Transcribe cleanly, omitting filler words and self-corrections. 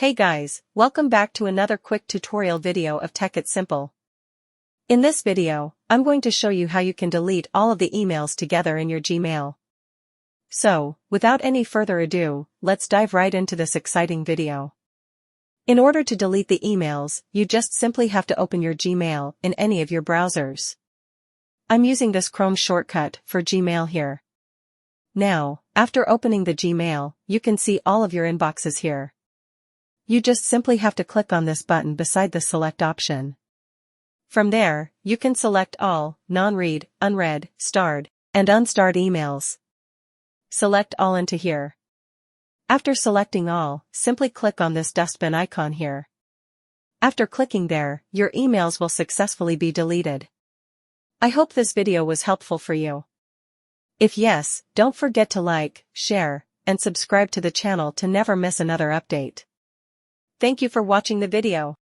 Hey guys, welcome back to another quick tutorial video of Tech It Simple. In this video, I'm going to show you how you can delete all of the emails together in your Gmail. So, without any further ado, let's dive right into this exciting video. In order to delete the emails, you just simply have to open your Gmail in any of your browsers. I'm using this Chrome shortcut for Gmail here. Now, after opening the Gmail, you can see all of your inboxes here. You just simply have to click on this button beside the select option. From there, you can select all, non-read, unread, starred, and unstarred emails. Select all into here. After selecting all, simply click on this dustbin icon here. After clicking there, your emails will successfully be deleted. I hope this video was helpful for you. If yes, don't forget to like, share, and subscribe to the channel to never miss another update. Thank you for watching the video.